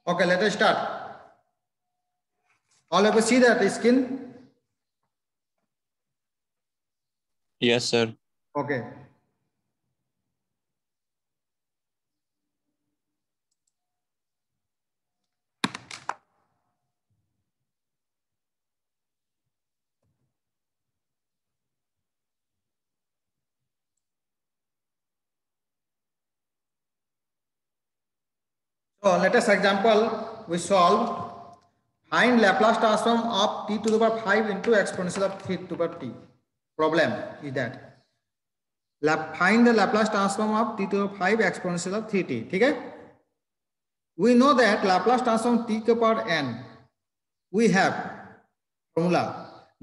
Okay, let us start. All of you see that skin? Yes, sir. Okay. So let us example we solve. Find Laplace transform of t to the power 5 into exponential of 3 to the power t. Problem is that find the Laplace transform of t to the power 5 exponential of 3t. ठीक है? We know that Laplace transform t to the power n. We have formula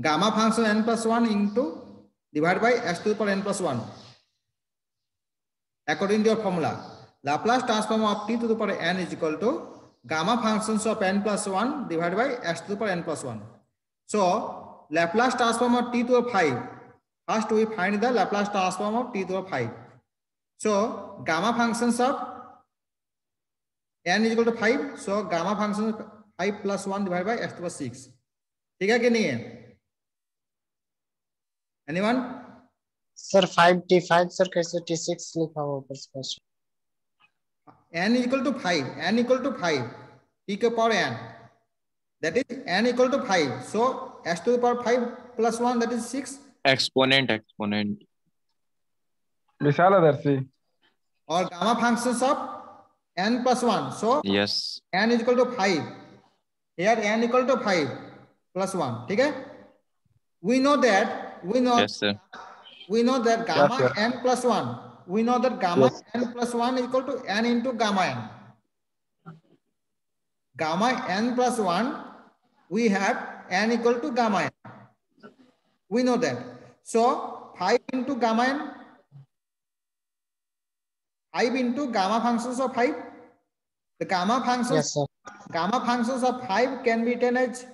gamma function n plus 1 into divided by s to the power n plus 1. According to your formula, Laplace transform of t to the power n is equal to gamma functions of n plus 1 divided by s to the power n plus 1. So, Laplace transform of t to the power 5. First, we find the Laplace transform of t to the power 5. So, gamma functions of n is equal to 5. So, gamma function 5 plus 1 divided by s to the power 6. ठीक है कि नहीं है? Anyone? Sir 5t5 sir कैसे t6 लिखा हुआ ऊपर स्पष्ट? n is equal to 5. n equal to 5. t के power n. That is n equal to 5. So s to the power 5 plus 1 that is 6. Exponent. Visaladarshi. Or gamma functions of n plus 1. So Yes. n is equal to 5. Here n equal to 5 plus 1. ठीक है? We know that Yes, sir. gamma Yes, sir. n plus 1. We know that gamma n plus 1 is equal to n into gamma n. Gamma n plus 1, we have n equal to gamma n. We know that. So 5 into gamma n, 5 into gamma functions of 5. The gamma functions, Yes, sir. gamma functions of 5 can be written as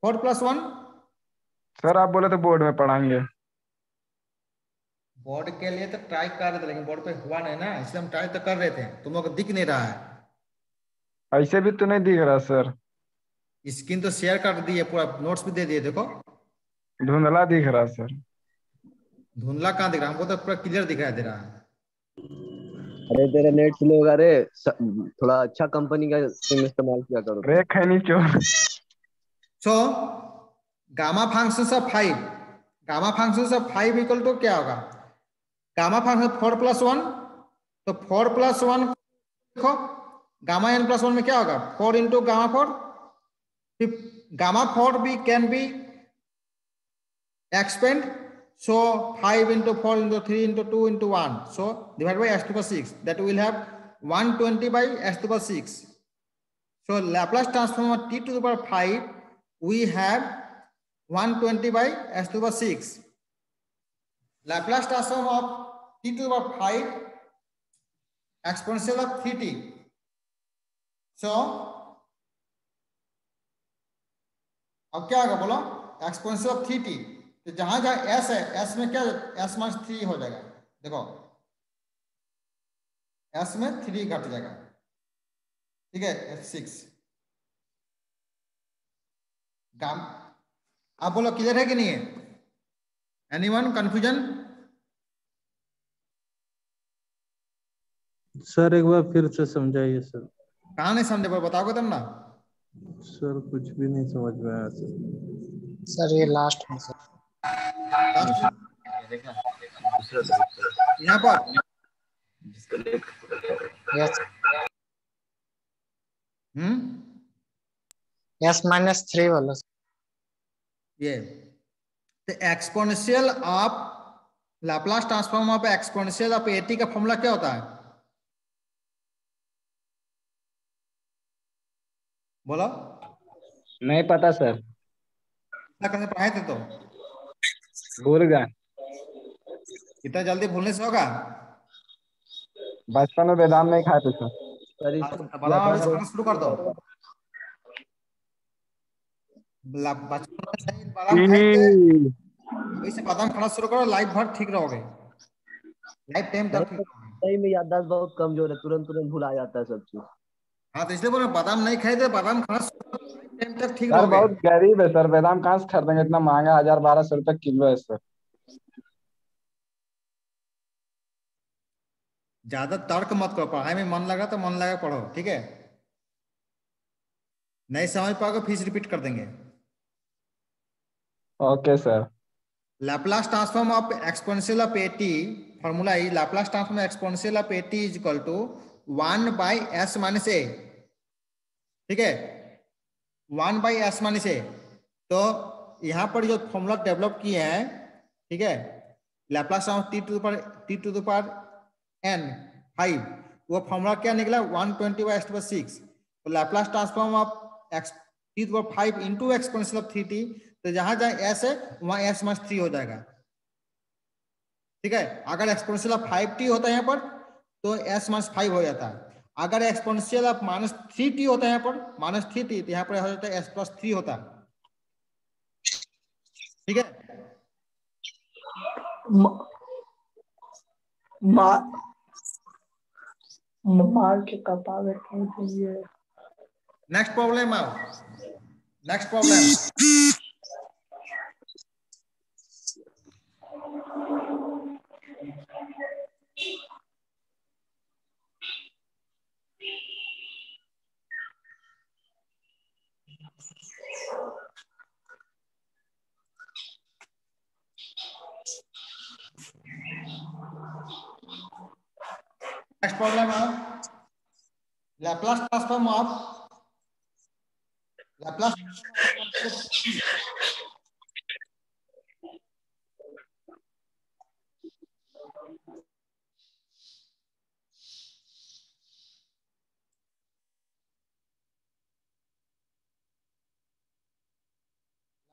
4 plus 1. Sir आप बोले तो board में पढ़ाएंगे। Board के लिए तो try कर रहे थे लेकिन बोर्ड पे हुआ नहीं ना, इसलिए हम ट्राई तो कर रहे थे, तुम लोग को दिख नहीं रहा है। ऐसे भी तो नहीं दिख रहा सर। स्क्रीन तो शेयर कर दिए, पूरा नोट्स भी दे दिए, देखो धुंधला दिख रहा सर। धुंधला कहाँ दिख रहा है? हमको तो पूरा क्लियर दिखाई दे रहा है। अरे तेरा नेट स्लो होगा रे, थोड़ा अच्छा कंपनी का सिम इस्तेमाल किया करो। रे खैनी चोर। So gamma functions of 5, gamma functions of 5 equal to क्या होगा? गामा फंक्शन 4 प्लस 1, तो 4 प्लस 1 देखो, गामा n प्लस 1 में क्या होगा? 4 इंटू गामा 4, गामा 4 भी can be expand, so 5 into 4 into 3 into 2 into 1, so divided by s to the power 6, that will have 120 by s to the power 6. So Laplace transform of t to the power 5, we have 120 by s to the power 6. Laplace transform of t to the power 5 exponential of 3t. So अब क्या होगा बोलो? Exponential of 3t, तो जहां जहां s है, s में क्या, s माइनस 3 हो जाएगा। देखो s में 3 घट जाएगा, ठीक है, 6 गाम। आप बोलो क्लियर है कि नहीं है? Anyone confusion? सर एक बार फिर से समझाइए सर। कहाँ नहीं समझे, बताओगे तब ना। सर कुछ भी नहीं समझ में आया सर। सर ये लास्ट में सर, यहाँ पर यस s-3 वाला ये तो exponential of Laplace transform of exponential of eighty का फॉर्मूला क्या होता है? बोलो। नहीं पता सर। क्या करने पढ़ाए थे तो भूल गया। इतना जल्दी भूलने से होगा? बचपन में बेदाम नहीं खाते थे। बनाना शुरू कर दो। बचपन में नहीं बादाम खाए थे, वैसे बादाम खाना शुरू करो, लाइफ भर ठीक रहोगे, लाइफ टाइम तक ठीक रहोगे। सही में याददाश्त बहुत कमजोर है, तुरंत भुला जाता है सब चीज। हाँ तो इसलिए बोल रहे हैं, बादाम नहीं खाए थे, बादाम खाना टाइम तक ठीक सर रहोगे। बहुत गरीब है सर, बादाम कहाँ से खरीदेंगे, इतना महंगा 1000-1200 रुपये किलो है सर। ज्यादा तर्क मत करो, पढ़ाई में मन लगा तो मन लगा पढ़ो, ठीक है। नहीं समझ पाओगे फीस रिपीट कर देंगे। Okay sir. Laplace transform of exponential of at, formula is Laplace transform of exponential of at is equal to 1 by s minus a, ठीक है, 1 by s minus a। तो यहाँ पर जो फॉर्मूला डेवलप किए हैं, ठीक है, Laplace transform t to the power n 5, वो फॉर्मूला क्या निकला 120 by x/6। तो Laplace transform of x t to the power 5 into exponential of 3t, तो जहां जहां s है वहां s माइनस 3 हो जाएगा, ठीक है। अगर एक्सपोनेंशियल ऑफ 5t होता है यहाँ पर तो s माइनस 5 हो जाता है। अगर एक्सपोनेंशियल ऑफ -3t होता है यहाँ पर -3t, तो यहाँ पर हो जाता है s प्लस 3 होता है, ठीक है। नेक्स्ट प्रॉब्लम आओ, नेक्स्ट प्रॉब्लम। नेक्स्ट प्रॉब्लम है Laplace transform of Laplace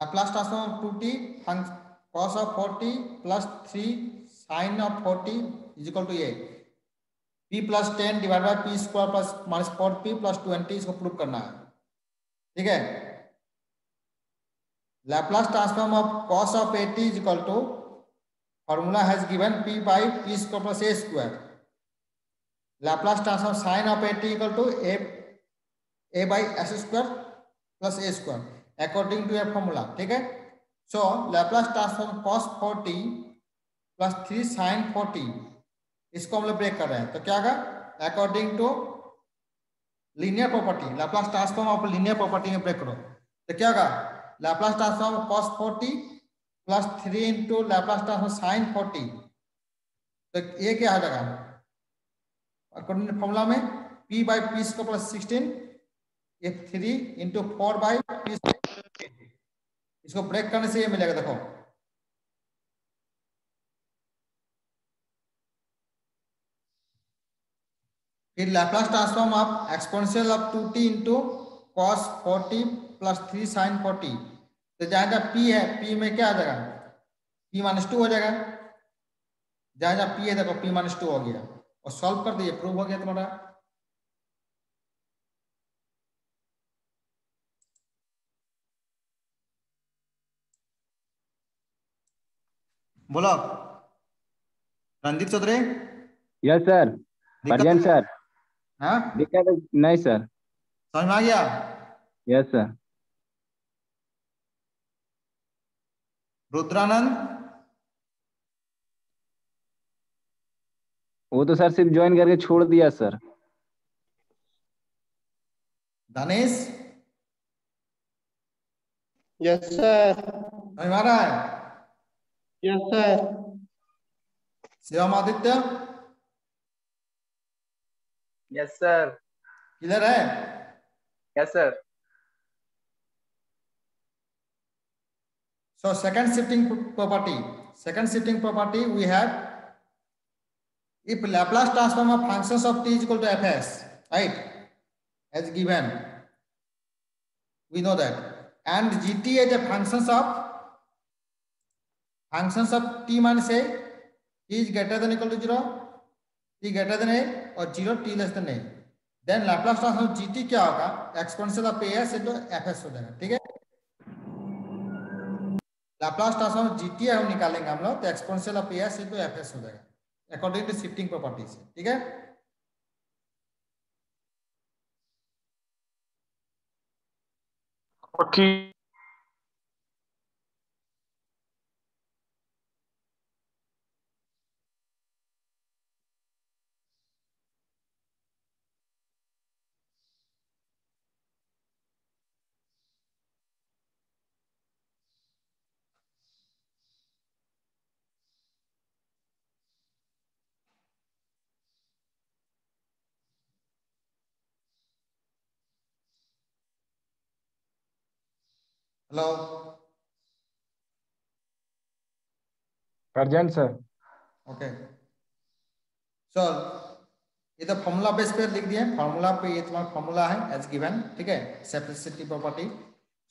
Laplace transform of 2t cos of 4t plus 3 sin of 4t is equal to a, p plus 10 divided by p square plus minus 4p plus 20, इसको prove करना है, ठीक है। Laplace transform of cos of at is equal to, formula has given p by p square plus a square। Laplace transform sin of at equal to a by s square plus a square according to a formula, ठीक है। So Laplace transform cos 4t plus 3 sin 4t, इसको हम लोग break कर रहे हैं, तो क्या होगा, according to linear property, Laplace transform of linear property में ब्रेक करो, तो क्या होगा, Laplace transform cos 4t plus 3 into Laplace transform sin 4t, तो ये क्या हो जाएगा अकॉर्डिंग टू फॉर्मूला में p by p square plus 16, ये 3 इंटू 4 बाई पी, इसको ब्रेक करने से ये मिलेगा, देखो फिर Laplace transform of exponential of 2t into cos 4t plus 3 sin 4t, तो जहां जहां p है p में क्या आ जाएगा, p माइनस 2 हो जाएगा, जहां जहां p है देखो p माइनस 2 हो गया, और सॉल्व कर दिए, प्रूव हो गया तुम्हारा। बोलो Randeep Chaudhary. Yes sir. Parjan sir. हाँ दिक्कत नहीं सर। समझ में आ गया। Yes sir. रुद्रानंद, वो तो सर सिर्फ ज्वाइन करके छोड़ दिया सर। Danish, yes sir. समझ में आ रहा है। Yes sir. Shivam Aditya, yes sir. Clear है। Yes sir. So second shifting property we have, if Laplace transform of functions of t is equal to fs, right, as given, we know that, and gt is a functions of t minus a, t is greater than equal to 0, t greater than a और 0 t less than a, then Laplace transform gt क्या होगा, exponential of as into fs हो जाएगा, ठीक है। Laplace transform GT हम निकालेंगे हम लोग, तो exponential of S into FS हो जाएगा अकॉर्डिंग टू शिफ्टिंग प्रॉपर्टी से, ठीक है। ठीक। Hello urgent sir. ओके चल ये तो फॉर्मूला बेस पे लिख दिए फॉर्मूला पे ये तुम्हारा फॉर्मूला है एज गिवन ठीक है separate property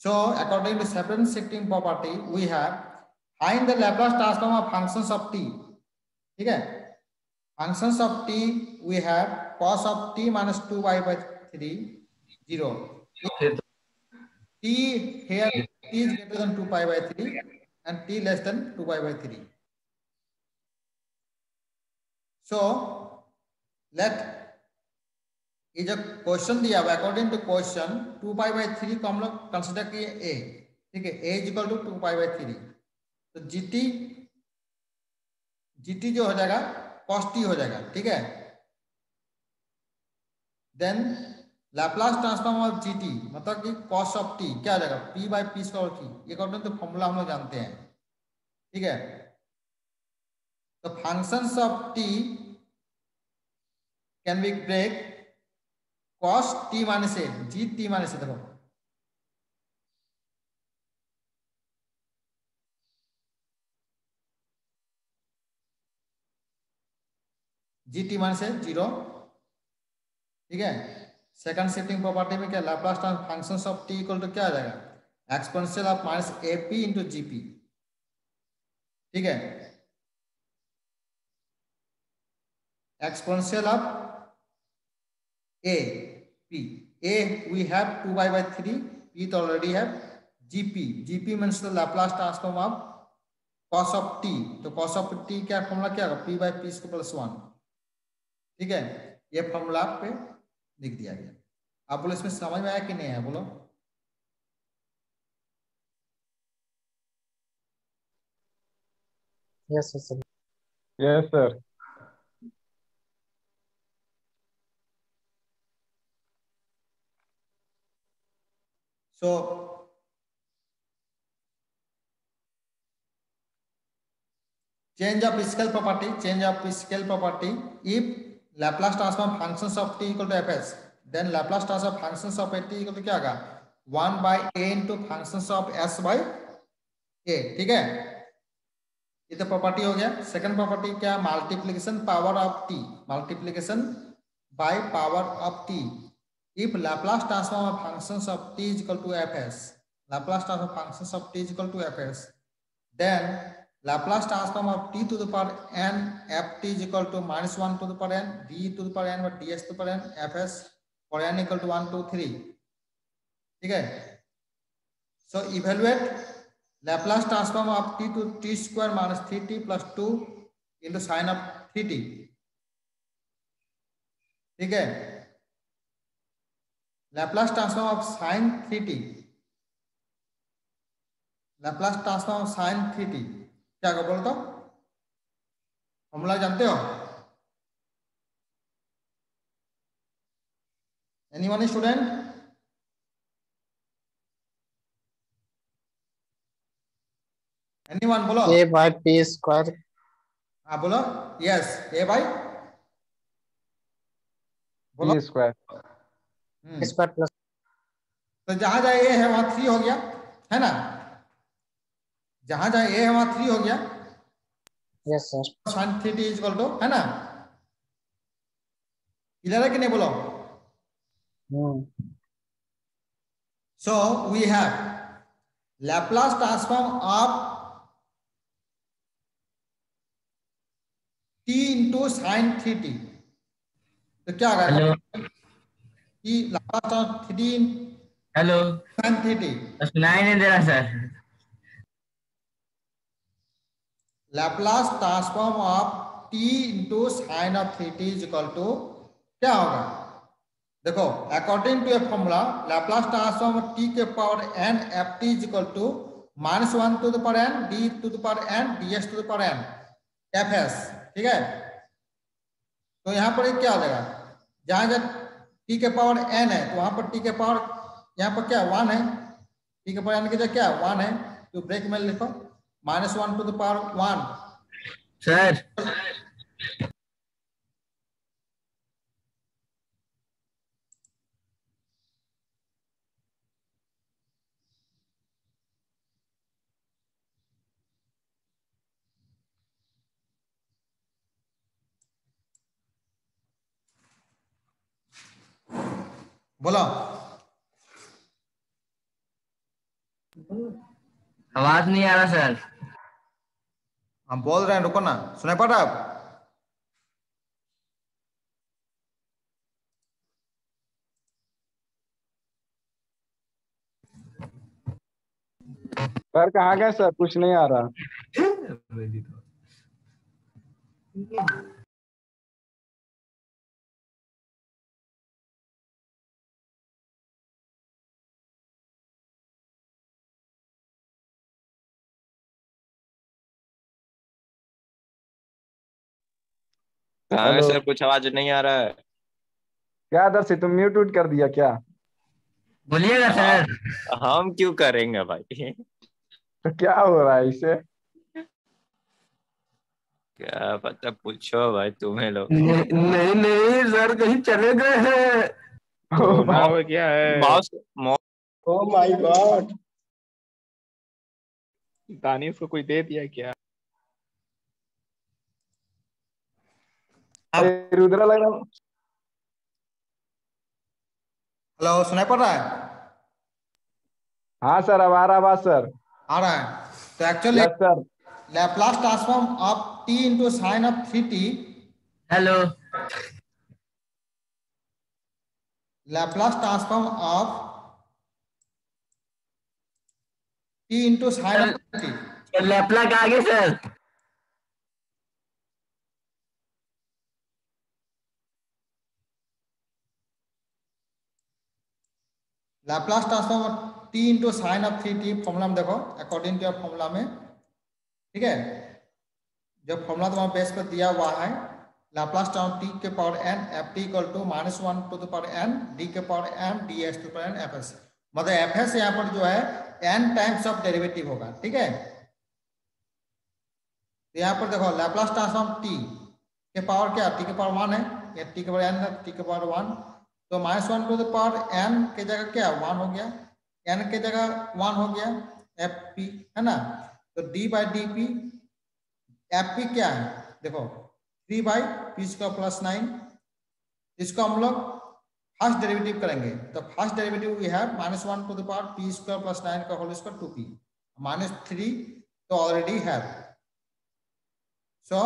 so according to separate property we have find the Laplace transform of functions of t ठीक है functions of t we have cos of t minus 2y/3 0 t here t is greater than 2π/3 and t less than 2π/3 so let ये जो question दिया हुआ according to question 2π/3 को हम लोग consider किए a ठीक है a इक्वल टू 2π/3 तो gt जो हो जाएगा cos t हो जाएगा ठीक है then Laplace transform of gt मतलब कि cos ऑफ t क्या हो जाएगा p/p² t ये अकॉर्डिंग टू फॉर्मूला हम लोग जानते हैं ठीक है तो functions of t can be break cos t minus a gt minus a देखो gt माइनस a 0 ठीक है सेकंड शिफ्टिंग प्रॉपर्टी में क्या Laplace transform functions of t equal to क्या आ जाएगा exponential of minus ap into gp ठीक है exponential of a p a we have 2y/3 p तो already have gp means the Laplace transform of cos of t तो cos of t क्या formula क्या होगा p/p² + 1 ठीक है ये फॉर्मूला पे लिख दिया गया आप बोलो इसमें समझ में आया कि नहीं है बोलो yes sir. Yes sir. so change of scale property if Laplace transform functions of t equal to fs then Laplace transform functions of t equal to क्या होगा 1/a into functions of s by a ठीक है ये तो property हो गया second property क्या multiplication power of t multiplication by power of t if Laplace transform of functions of t is equal to fs Laplace transform functions of t is equal to fs then Laplace transform of t to the power n ft is equal to -1 to the power n d to the power n by ds to the power n fs for n equal to 1 2 3 ठीक है so evaluate Laplace transform of t to t² minus 3t plus 2 into sin of 3t ठीक है Laplace transform of sin 3t Laplace transform of sin 3t क्या होगा बोलो तो formula जानते हो एनीवन स्टूडेंट एनीवन बोलो a/p²। हाँ बोलो यस a बाय बोलो p² स्क्वायर प्लस तो जहां जहां a है वहां 3 हो गया है ना जहां जहां a है वहां 3 हो गया yes sir. sin 3t is equal to है ना क्लियर है कि नहीं बोलो so we have Laplace transform of t into sin 3t तो क्या होगा कि Laplace transform 3 hello sin 3t सुनाई नहीं दे रहा sir. Laplace transform of t into sin of 3t is equal to क्या होगा देखो according to a formula Laplace transform T के power n F T is equal to -1 to the power n D to the power n ds to the power n F S. ठीक है, तो यहाँ पर क्या हो जाएगा, जहां जब टी के पावर n है तो वहां पर टी के पावर यहाँ पर क्या 1 है, टी के पावर n की जगह क्या 1 है, तो ब्रेक में लिखो -1 टू द पावर 1। सर बोलो। आवाज नहीं आ रहा सर। हम बोल रहे हैं, रुको ना, सुनाई पड़ रहा है अब? सर कहाँ गए सर, कुछ नहीं आ रहा। कहाँ है हेलो। सर, कुछ आवाज नहीं आ रहा है। क्या दर्शी तुम म्यूट उट कर दिया क्या? बोलिएगा सर। हम क्यों करेंगे भाई। तो क्या हो रहा है इसे? क्या पता, पूछो भाई तुम्हें लोग। नहीं नहीं सर, कहीं चले गए हैं। ओ भाई, क्या है? Mouse oh my God, Danish को कोई दे दिया क्या? अरे रुद्रा लग रहा। हेलो, सुनाई पड़ रहा है? हाँ सर, अब आ रहा आवाज सर। आ रहा है। तो actually yes sir. Laplace transform of t into sine of 3t, hello Laplace transform of t into sine of 3t, लैपला का आगे sir. Laplace transform of t into sine of 3t formula में देखो, according to formula में। ठीक है, जो formula तुम्हारे base पर दिया हुआ है, लैप्लास ट्रांसफॉर्म t के power n F t equal to -1 to the power n d के power m ds to power n F s. मतलब एफ एस यहाँ पर जो है n टाइम्स ऑफ डेरिवेटिव होगा। ठीक है, तो यहाँ पर देखो लैप्लास ट्रांसफॉर्म t के पावर क्या, t के पावर 1 है, या t के पावर n है, t के पावर 1, तो -1 टू द पावर n के जगह क्या 1 हो गया, n के जगह 1 हो गया, एफ पी है ना। तो d by D P, F P क्या है देखो 3 बाई पी स्क्वायर प्लस 9। इसको हम लोग फर्स्ट डेरिवेटिव करेंगे, तो first derivative we have -1 to the power p square plus 9 का होल स्क्वायर 2p, -3 तो ऑलरेडी है। So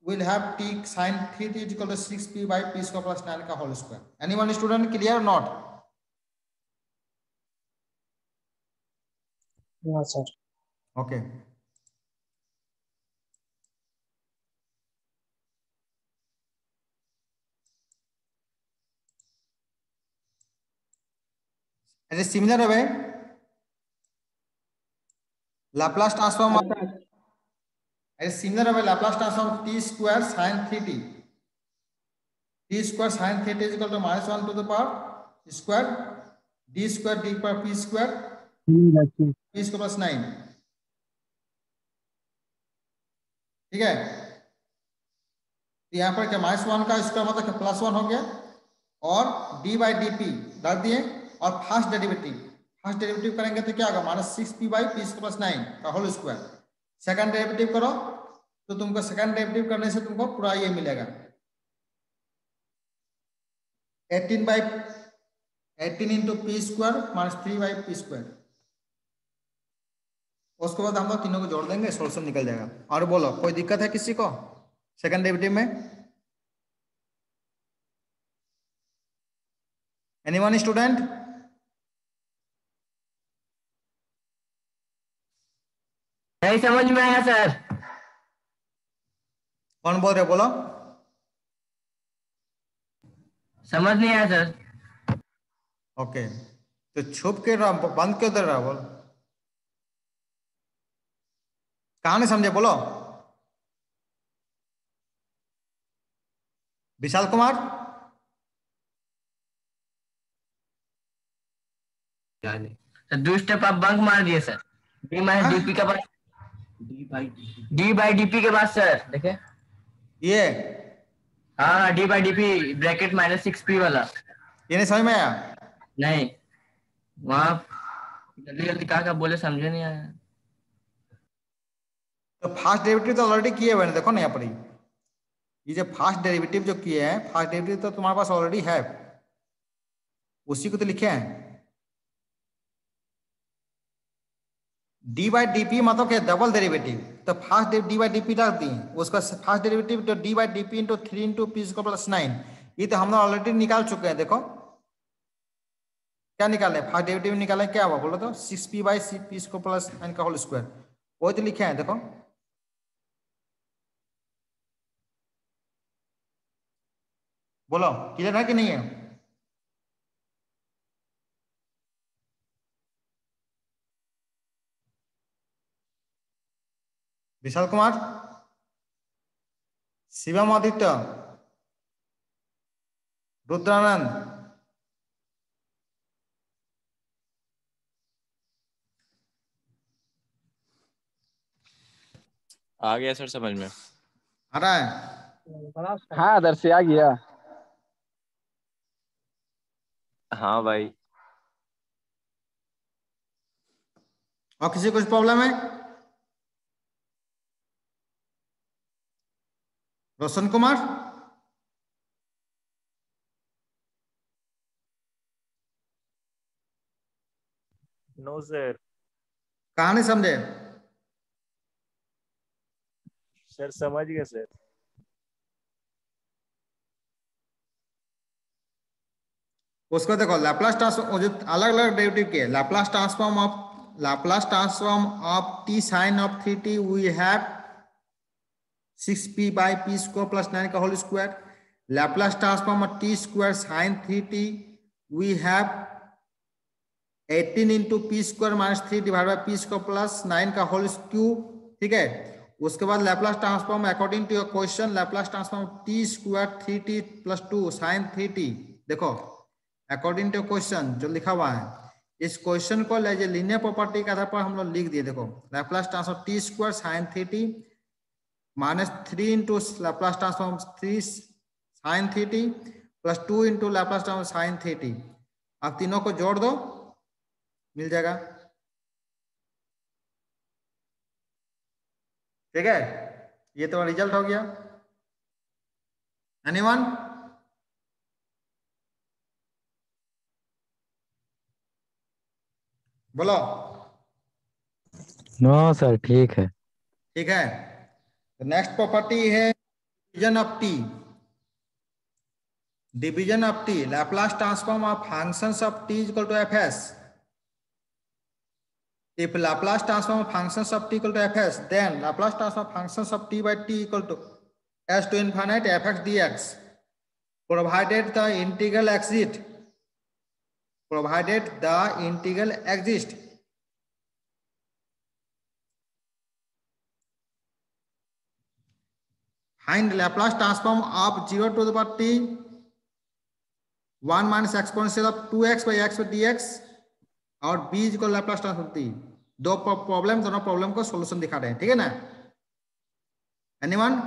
we'll have t sin theta is equal to 6p by p square plus 9 का whole square. Anyone student clear or not? No sir. Okay. It is similar way. Laplace transform of it is similar way. Laplace transform of t square sin theta. T square sin theta is equal to -1 to the power square d square d per p square p square plus 9। ठीक है, यहाँ पर क्या -1 का square मतलब +1 हो गया, और d बाई डी पी डाल दिए, और फर्स्ट डेरिवेटिव करेंगे तो क्या होगा -6p by p square plus 9 का होल स्क्वायर। सेकंड डेरिवेटिव करो तो तुमको सेकंड डेरिवेटिव करने से तुमको पूरा ये मिलेगा 18 into P square -3 by p square. उसके बाद हम लोग तीनों को जोड़ देंगे, सोल्यूशन निकल जाएगा। और बोलो, कोई दिक्कत है किसी को सेकंड डेरिवेटिव में? Anyone student? नहीं समझ में आया सर। कौन बोल रहे, बोलो। समझ नहीं आया सर। ओके, तो छुप के रहा, बंद क्यों कर रहा बोल? कहां नहीं समझे बोलो। विशाल कुमार, दो स्टेप आप बंक मार दिए सर। डी माइनस डीपी के बाद, डी बाई डीपी के बाद सर देखे। ये हाँ D by DP bracket minus 6p वाला। ये नहीं समझ में आया? नहीं, वहाँ जल्दी जल्दी कहा बोले समझे नहीं आया। तो फास्ट डेरिवेटिव तो ऑलरेडी किए हुए हैं, देखो ना यहाँ पर ये जो फास्ट डेरिवेटिव जो किए हैं, फास्ट डेरिवेटिव तो तुम्हारे पास ऑलरेडी है, उसी को तो लिखे हैं। डी बाई डी पी मतलब क्या? Double derivative. तो first D by D P रख दिए, उसका फास्ट डेरिवेटिव तो D by D P into 3 इंटू पी स्क्वायर प्लस 9, ये तो हम लोग ऑलरेडी निकाल चुके हैं। देखो क्या निकाले, फास्ट डेरिवेटिव निकाले, क्या हुआ बोलो तो? 6p by c p square plus 9 का होल स्क्वायर, वही तो लिखे हैं। देखो बोलो क्लियर है कि नहीं है? विशाल कुमार, शिवम आदित्य, रुद्रानंद, आ गया सर समझ में? आ रहा है? हाँ अदर से आ गया। हाँ भाई। और किसी कुछ प्रॉब्लम है? Roshan Kumar, no sir. कहां नहीं समझे? सर समझ गए सर। उसको देखो, लैप्लास ट्रांसफॉर्म जो अलग अलग डेरिवेटिव के, Laplace transform of t sine of 3t we have 6p by p square plus 9 का whole square. Laplace transform of t square sine 3t we have 18 into P square minus 3 divide by p square plus 9 का whole cube. ठीक है, उसके बाद Laplace transform according to your question, Laplace transform t square 3t plus 2 sine 3t। देखो according to question जो लिखा हुआ है, इस क्वेश्चन को लीनियर प्रॉपर्टी के आधार पर हम लोग लिख दिए। देखो Laplace transform t square sine 3t minus 3 into Laplace transform 3 sine 3t plus 2 into Laplace transform sine 3t। अब तीनों को जोड़ दो, मिल जाएगा। ठीक है, ये तो रिजल्ट हो गया। एनीवन? बोलो। नो सर ठीक है। ठीक है, तो नेक्स्ट प्रॉपर्टी है division of t. Division of t, Laplace transform of functions of t is equal to fs। If Laplace transform of functions of t equal to fs, then Laplace transform of functions of t by t equal to s to infinite fx dx, provided the integral exist. Provided the integral exist. Find Laplace transform of 0 to the power t 1 minus exponential of 2x by x by dx और b is equal Laplace transform t। दो problem, दोनों problem को solution दिखा रहे हैं। ठीक है ना? Anyone?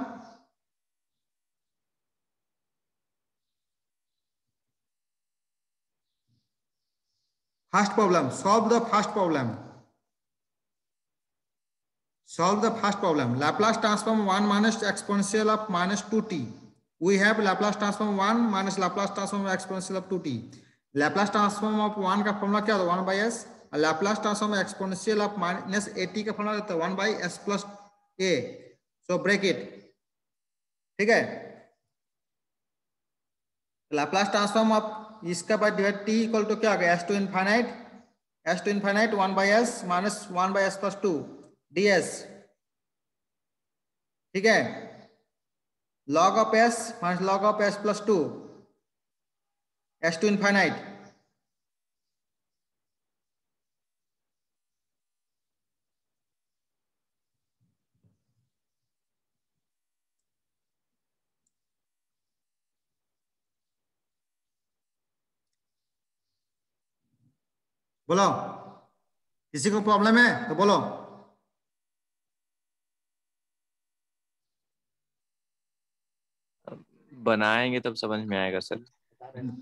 First problem, solve the first problem. Solve the first problem. Laplace transform 1 minus exponential of minus 2t। We have Laplace transform 1 minus Laplace transform exponential of 2t। Laplace transform of 1 का formula क्या होता है? 1 by s. और Laplace transform exponential of minus 80 का formula होता है 1 by s plus a. So break it. ठीक है, लैप्लास ट्रांसफॉर्म ऑफ इसका by divide t equal to क्या होगा? S to infinite 1 by s minus 1 by s plus 2 ds। ठीक है, log of s minus log of s plus 2 s to infinite बोलो, किसी को प्रॉब्लम है तो बोलो। बनाएंगे तब समझ में आएगा सर।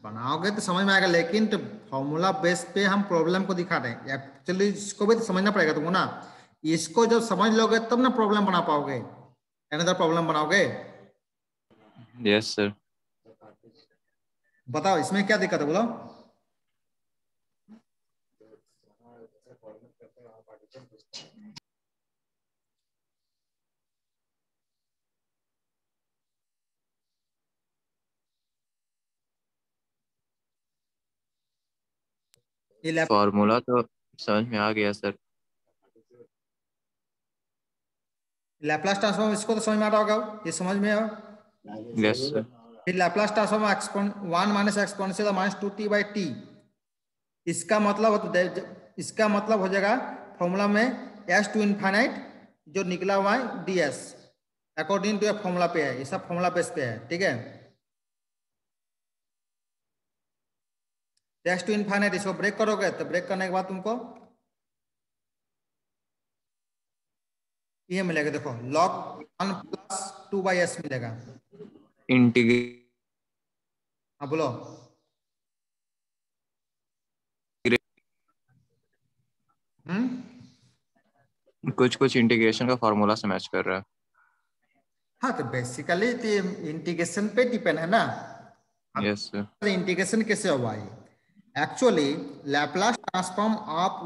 बनाओगे तो समझ में आएगा, लेकिन तो फॉर्मूला बेस पे हम प्रॉब्लम को दिखा रहे हैं। एक्चुअली इसको भी तो समझना पड़ेगा तुमको ना। इसको जब समझ लोगे तब ना प्रॉब्लम बना पाओगे, अनदर प्रॉब्लम बनाओगे। Yes sir. बताओ इसमें क्या दिक्कत है, बोलो। ये फॉर्मूला तो समझ में आ गया सर। लैपलास ट्रांसफॉर्म, इसको तो समझ में आ रहा होगा, ये समझ में आओ। Yes sir. फिर Laplace transform 1 minus exponential minus 2t by T. इसका मतलब हो जाएगा फॉर्मूला में s टू इनफाइनाइट जो निकला हुआ है ds, अकॉर्डिंग टू फॉर्मूला पे है, ये सब फॉर्मूला बेस पे है, ठीक है। s टू इनफाइनाइट इसको ब्रेक करोगे तो ब्रेक करने के बाद तुमको ये मिलेगा, देखो log 1 प्लस 2 बाई s मिलेगा। इंटीग्रेट हाँ बोलो। कुछ इंटीग्रेशन का फॉर्मूला से मैच कर रहा है। हाँ तो बेसिकली इंटीग्रेशन पे डिपेंड है ना। Yes sir. इंटीग्रेशन कैसे हुआ है? Actually Laplace transform of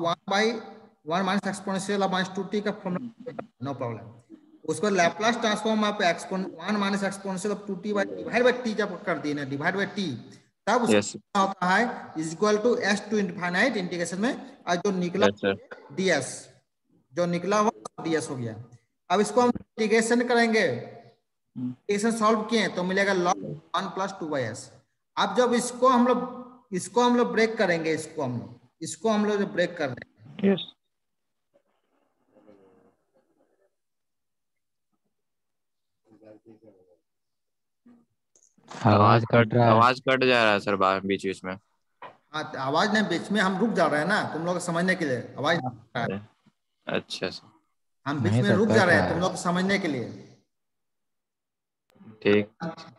1 minus exponential minus 2t का फॉर्मूला, नो प्रॉब्लम। उसको Laplace transform of 1 minus exponential of 2t by divide by t जब कर दिए ना, डिवाइड बाय t, तब उसका होता है is equal to s to infinite integration में, और जो निकला ds, जो निकला हुआ ds हो गया। अब इसको हम इंटीग्रेशन करेंगे, इंटीग्रेशन सॉल्व किए तो मिलेगा log 1 प्लस 2 बाई s। अब जब इसको हम लोग ब्रेक करेंगे, इसको हम लोग ब्रेक कर देंगे। यस। आवाज कट जा रहा है सर बाहर बीच बीच में। हाँ आवाज नहीं, बीच में हम रुक जा रहे हैं ना, तुम लोग समझने के लिए आवाज। अच्छा सर। हम बीच में रुक जा रहे हैं तुम लोग समझने के लिए। ठीक।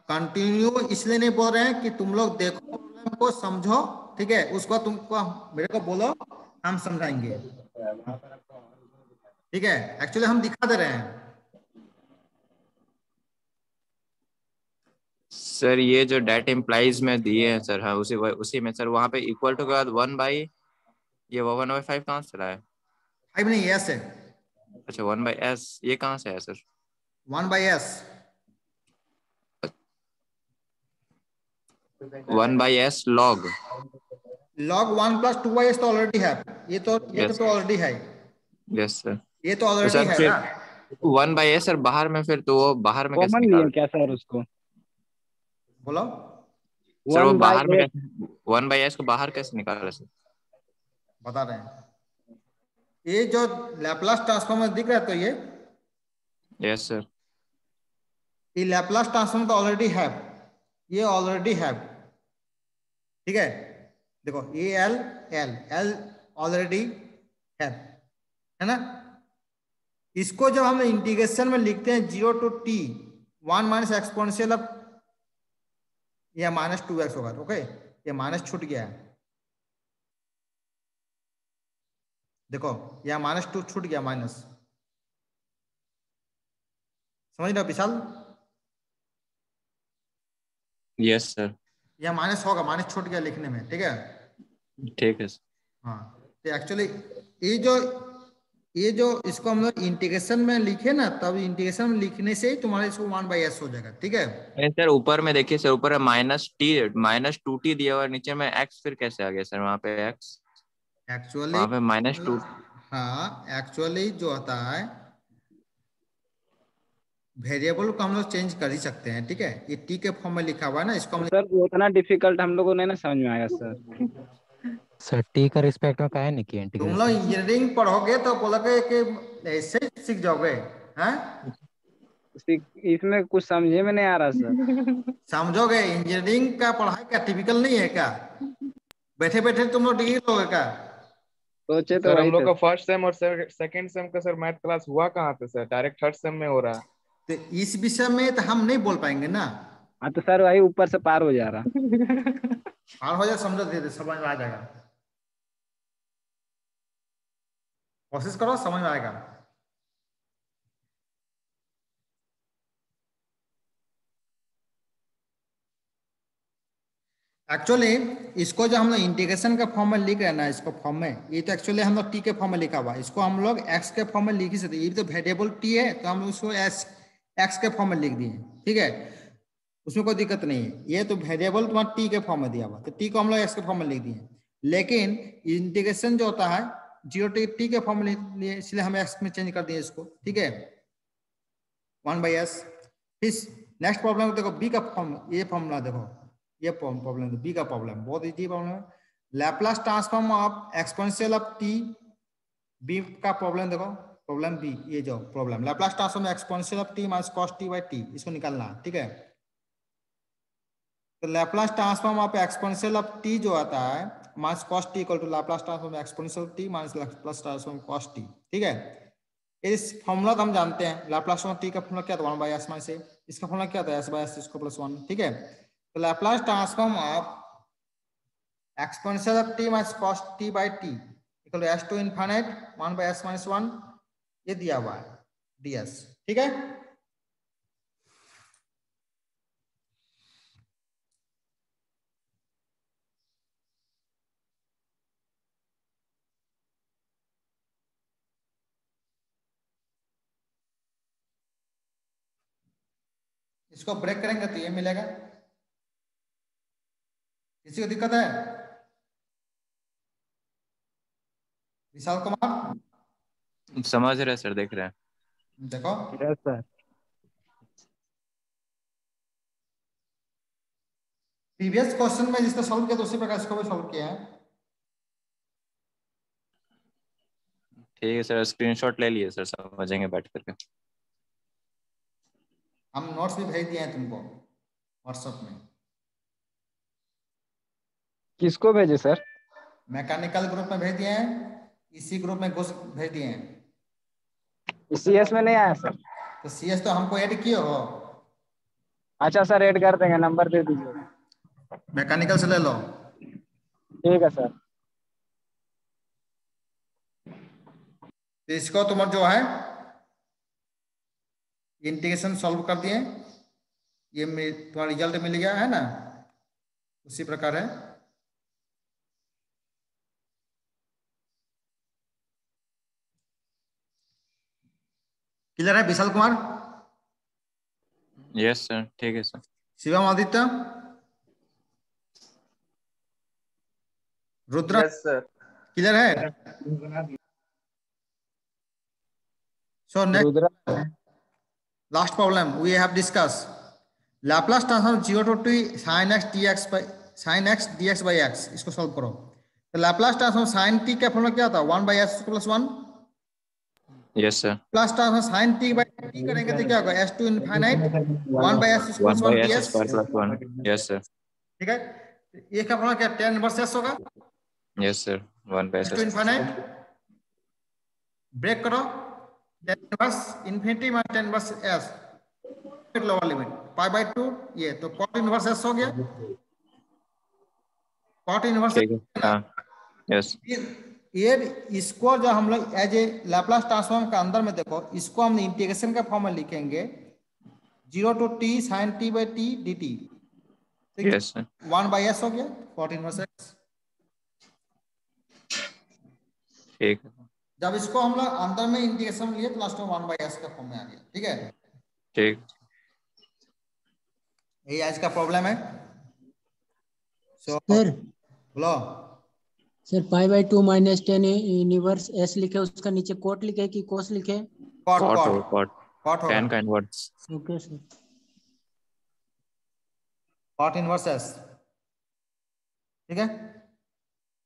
कंटिन्यू इसलिए नहीं बोल रहे हैं कि तुम लोग देखो प्रॉब्लम को समझो, ठीक है, उसको तुमको मेरे को बोलो, हम समझाएंगे, ठीक है। एक्चुअली हम दिखा दे रहे हैं सर। ये जो डेट इम्प्लाइज में दिए हैं सर, हाँ उसी में सर, वहाँ पे इक्वल टू के बाद 1 बाई, ये 1/5 कहाँ से लाया? 5 नहीं, s है। अच्छा 1/s, ये कहाँ से है sir? 1 by s, 1/s log 1 plus 2 by s तो ऑलरेडी है, ये तो ऑलरेडी है। Yes sir. ये तो ऑलरेडी है ना। 1/s सर बाहर में, फिर तो वो बाहर में कैसे निकाल क्या सर उसको? बोलो। सर वो बाहर में 1/s को बाहर कैसे निकाल सर? बता रहे हैं, ये जो लैपलास ट्रांसफॉर्म दिख रहा है तो ये यस सर। ये लैपलास ट्रांसफॉर्म तो ऑलरेडी है, ये ऑलरेडी है, ठीक है। देखो ये एल ऑलरेडी है ना। इसको जब हम इंटीग्रेशन में लिखते हैं 0 to t 1 minus exponential of, यह माइनस 2x होगा, ओके। ये माइनस छूट गया है, देखो यह -2 छूट गया, माइनस। समझ रहे हो विशाल? Yes sir. यह माइनस होगा, माइनस छूट गया लिखने में, ठीक है। ठीक है। हाँ तो एक्चुअली ये जो इसको हम लोग इंटीग्रेशन में लिखे ना, तब इंटीग्रेशन में लिखने से ही तुम्हारा इसको 1/s हो जाएगा, ठीक है। सर ऊपर में देखिए सर, ऊपर -2t दिया हुआ है, नीचे में x फिर कैसे आ गया सर? वहाँ पे x, एक्चुअली वहाँ पे -2। हाँ एक्चुअली जो होता है, वेरिएबल को हम लोग चेंज कर ही सकते हैं, ठीक है। ये टी के फॉर्म में लिखा हुआ है ना, इसको हम सर उतना डिफिकल्ट हम लोगों ने ना समझ में आएगा सर। टी का रिस्पेक्ट में काहे नहीं किया तुम लोग इंजीनियरिंग पढ़ोगे तो बोलोगे कि ऐसे सीख जाओगे, हैं? इसमें कुछ समझे में नहीं आ रहा सर। समझोगे, इंजीनियरिंग का पढ़ाई क्या टिपिकल नहीं है क्या? बैठे बैठे तुम लोग डिग्री लोगे क्या? सोचे तो सर वही हम लोग थे। का फर्स्ट सेम और सेकंड सेम का सर मैथ क्लास हुआ कहाँ पे सर? डायरेक्ट थर्ड सेम में हो रहा है। तो इस विषय में तो हम नहीं बोल पाएंगे ना। हाँ तो सर वही ऊपर से पार हो जा रहा। पार हो जाए, समझो, धीरे समझ में आ जाएगा, कोशिश करो, समझ में आएगा। एक्चुअली इसको जो हम लोग इंटीग्रेशन का फॉर्म में लिख रहे हैं ना, इसको फॉर्म में, ये तो एक्चुअली हम लोग टी के फॉर्म में लिखा हुआ है, इसको हम लोग एक्स के फॉर्म में लिख ही सकते। ये तो वेरिएबल टी है तो हम लोग उसको एक्स के फॉर्म में लिख दिए, ठीक है, उसमें कोई दिक्कत नहीं है। ये तो वेरिएबल तुम्हारा टी के फॉर्म में दिया हुआ, तो टी को हम लोग एक्स के फॉर्म में लिख दिए। लेकिन इंटीग्रेशन जो होता है जीरो टी के फॉर्म में लिए, इसलिए हम एक्स में चेंज कर दिए इसको, ठीक है, 1/s। फिर नेक्स्ट प्रॉब्लम देखो, बी का फॉर्म, ये फॉर्मूला देखो, ये प्रॉब्लम बी का प्रॉब्लम बहुत इजी प्रॉब्लम है। Laplace transform of exponential of t, b का प्रॉब्लम देखो, प्रॉब्लम बी, ये जो problem Laplace transform exponential of t minus cos t by t, इसको निकालना, ठीक है। तो Laplace transform of exponential of t जो आता है minus cos t equal to Laplace transform exponential of t minus Laplace transform cos t, ठीक है। इस फॉर्मूला तो हम जानते हैं, लैप्लास ट्रांसफॉर्म टी का फॉर्मूला क्या था, 1/s माइनस a, इसका फॉर्मूला क्या था, s/s इसको +1, ठीक है। तो Laplace transform of exponential of t minus cos t by t equal to s to infinite 1/s minus 1, ये दिया हुआ है ds, ठीक है। इसको ब्रेक करेंगे तो ये मिलेगा। किसी को दिक्कत है? विशाल कुमार समझ रहे सर, देख रहे हैं। देखो, यस सर। प्रीवियस क्वेश्चन में जिसने सॉल्व किया तो उसी प्रकार इसको भी सॉल्व किया है। ठीक है सर, स्क्रीनशॉट ले लिए सर, समझेंगे बैठ करके। हम नोट्स भी भेज दिए हैं तुमको व्हाट्सएप में। किसको भेजे सर? मैकेनिकल ग्रुप में भेज दिए हैं, इसी ग्रुप में घुस भेज दिए हैं। सीएस में नहीं आया सर? तो सीएस तो हमको ऐड किए हो। अच्छा सर, ऐड कर देंगे, नंबर दे दीजिए। मैकेनिकल से ले लो। ठीक है सर। तो इसको तुम जो है इंटीग्रेशन सॉल्व कर दिए, ये तुम्हारा रिजल्ट मिल गया है ना, उसी प्रकार है। क्लियर है विशाल कुमार? यस सर, ठीक है sir. Shivam Aditya, Rudra, yes sir. Clear है? So next, last problem we have discussed Laplace transform 0 to t sin x dx by sin x dx by x, इसको सॉल्व करो। तो Laplace transform sin t का formula क्या था, 1/s + 1। Yes sir. Laplace transform sin t by t करेंगे तो क्या होगा, s to infinite 1/s + 1 ds, + 1। Yes sir. ठीक है। ये का फॉर्मूला क्या, tan इनवर्स s होगा। Yes sir, 1/s s to infinite, break करो, tan इनवर्स इनफिनिटी में tan inverse s, lower limit π/2, ये तो cot इनवर्स s हो गया, cot इनवर्स। ठीक है, हाँ, यस। ये इसको जो हम लोग एज ए लैप्लास ट्रांसफॉर्म का अंदर में देखो, इसको हम इंटीग्रेशन का फॉर्म में लिखेंगे 0 to t sin t by t dt, yes sir. 1/s हो गया, cot इनवर्स s। ठीक है, जब इसको हम लोग अंदर में इंटीग्रेशन लिए तो लास्ट में 1/s का फॉर्म में आ गया, ठीक है। ठीक। यही आज का प्रॉब्लम है। सो सर बोलो sir, π/2 minus tan inverse s लिखे, उसका नीचे कोट लिखे कि कोस लिखे? cot tan का inverse. Okay sir. cot inverse s, ठीक है।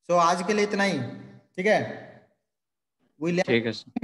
सो आज के लिए इतना ही, ठीक है। ठीक है सर।